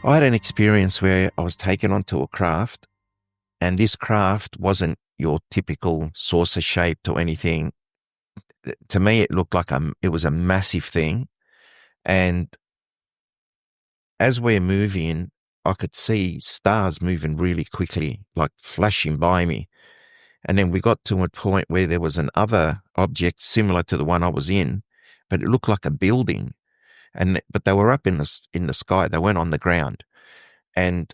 I had an experience where I was taken onto a craft, and this craft wasn't your typical saucer shaped or anything. To me, it looked like it was a massive thing. And as we're moving, I could see stars moving really quickly, like flashing by me. And then we got to a point where there was another object similar to the one I was in, but it looked like a building. But they were up in the sky. They weren't on the ground. And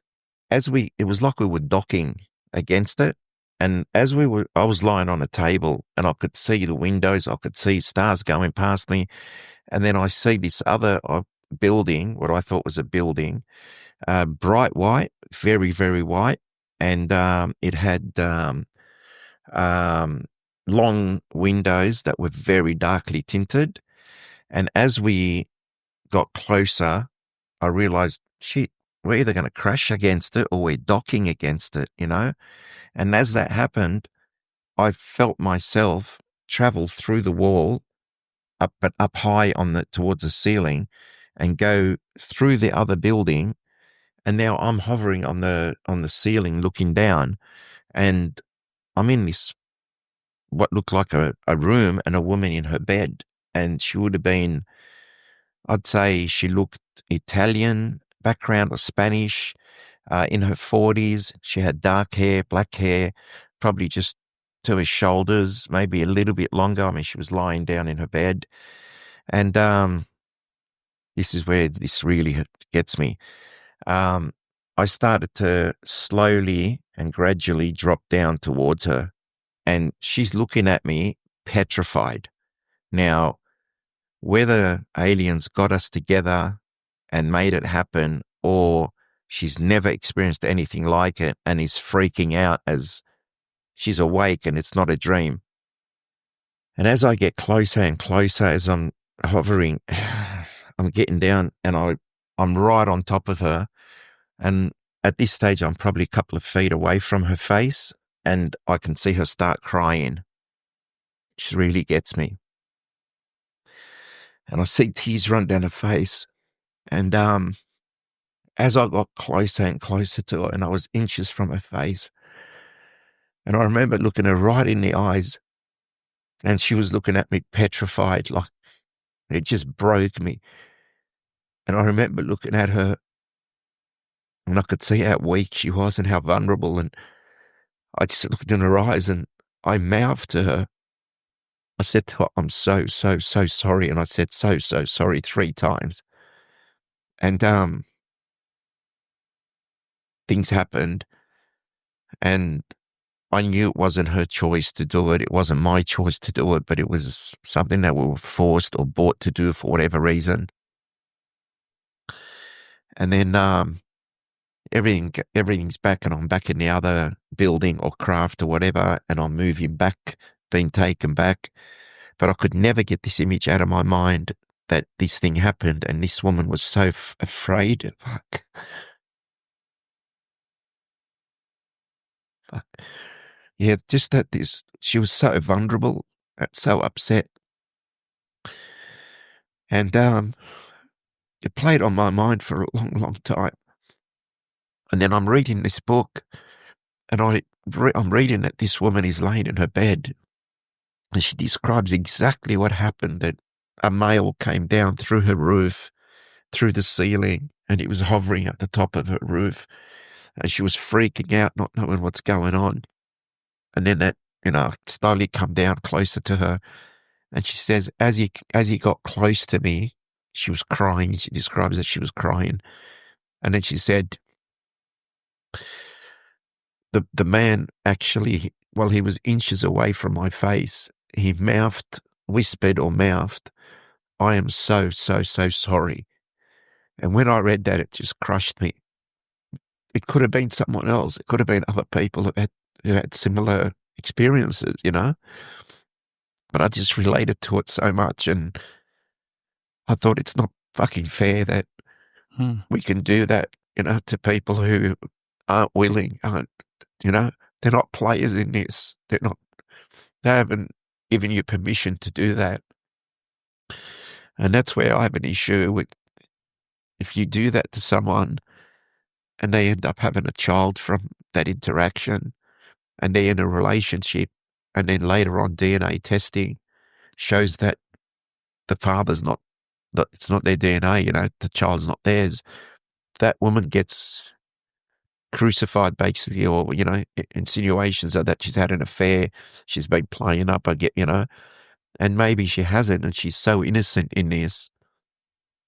it was like we were docking against it. And I was lying on a table and I could see the windows. I could see stars going past me. And then I see this other building, what I thought was a building, bright white, very, very white. And it had um, long windows that were very darkly tinted. And as we got closer, I realized, shit, we're either going to crash against it or we're docking against it, you know? And as that happened, I felt myself travel through the wall, but up high towards the ceiling, and go through the other building. And now I'm hovering on the ceiling looking down, and I'm in this what looked like a room and a woman in her bed. And she would have been, I'd say she looked Italian background or Spanish, in her 40s. She had dark hair, black hair, probably just to her shoulders, maybe a little bit longer. I mean, she was lying down in her bed. And this is where this really gets me. I started to slowly and gradually drop down towards her, and she's looking at me petrified. Now, whether aliens got us together and made it happen, or she's never experienced anything like it and is freaking out as she's awake and it's not a dream. And as I get closer and closer, as I'm hovering, I'm getting down and I'm right on top of her. And at this stage, I'm probably a couple of feet away from her face, and I can see her start crying. She really gets me. And I see tears run down her face. And as I got closer and closer to her, and I was inches from her face, and I remember looking her right in the eyes, and she was looking at me petrified, like it just broke me. And I remember looking at her, and I could see how weak she was and how vulnerable. And I just looked in her eyes and I mouthed to her. I said to her, I'm so, so, so sorry. And I said, so, so sorry 3 times. And things happened, and I knew it wasn't her choice to do it. It wasn't my choice to do it, but it was something that we were forced or bought to do for whatever reason. And then everything's back, and I'm back in the other building or craft or whatever, and I'm moving back, being taken back. But I could never get this image out of my mind that this thing happened, and this woman was so afraid. Fuck. Yeah, just that she was so vulnerable, so upset. And it played on my mind for a long, long time. And then I'm reading this book, and I'm reading that this woman is laying in her bed, and she describes exactly what happened, that a male came down through her roof, through the ceiling, and he was hovering at the top of her roof. And she was freaking out, not knowing what's going on. And then that, slowly come down closer to her. And she says, as he got close to me, she was crying. She describes that she was crying. And then she said, the man actually, while he was inches away from my face, he whispered or mouthed, I am so, so, so sorry. And when I read that, it just crushed me. It could have been someone else. It could have been other people who had similar experiences, But I just related to it so much, and I thought it's not fucking fair that we can do that, to people who aren't willing, they're not players in this. They haven't given you permission to do that. And that's where I have an issue with, if you do that to someone, and they end up having a child from that interaction, and they're in a relationship, and then later on DNA testing shows that the father's not, that it's not their DNA, you know, the child's not theirs. That woman gets crucified basically, or, you know, insinuations are that she's had an affair, she's been playing up, you know, and maybe she hasn't, and she's so innocent in this.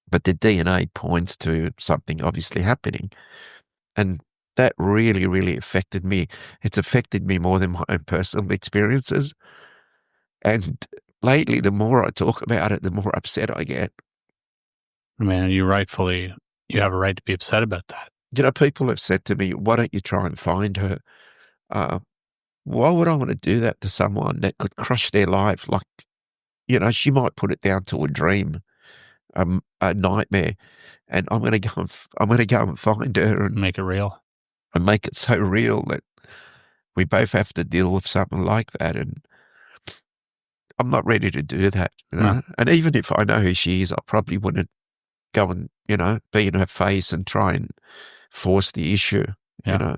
But the DNA points to something obviously happening. And that really, really affected me. It's affected me more than my own personal experiences. And lately, the more I talk about it, the more upset I get. I mean, you have a right to be upset about that. You know, people have said to me, why don't you try and find her? Why would I want to do that to someone that could crush their life? Like, you know, she might put it down to a dream, a nightmare, and I'm going to go and find her and Make it real. and make it so real that we both have to deal with something like that. And I'm not ready to do that, you know. No. And even if I know who she is, I probably wouldn't go and, you know, be in her face and try and force the issue, Yeah. you know.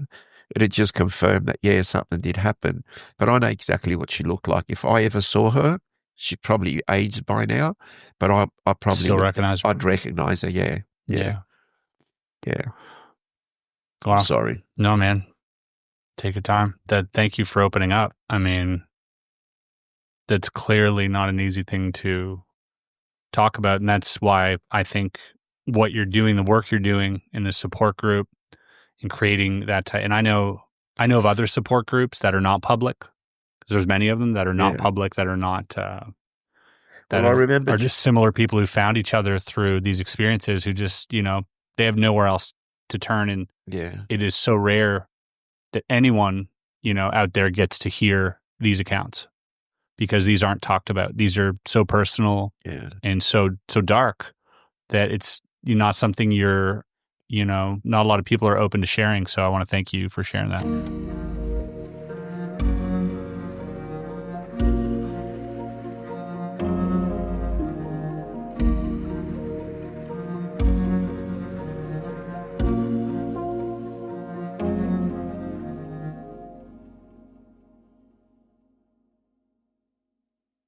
It'd just confirm that, yeah, something did happen. But I know exactly what she looked like. If I ever saw her, she'd probably aged by now, but I probably Still recognize her. I'd recognize her, yeah. Yeah. I'm Wow. sorry. No, man. Take your time. Thank you for opening up. I mean, that's clearly not an easy thing to talk about. And that's why I think what you're doing, the work you're doing in the support group and creating that and I know of other support groups that are not public, because there's many of them that are not public, that are not that I remember are just similar people who found each other through these experiences, who just, you know, they have nowhere else to turn. And it is so rare that anyone, you know, out there gets to hear these accounts, because these aren't talked about. These are so personal and so dark that it's not something not a lot of people are open to sharing. So I want to thank you for sharing that.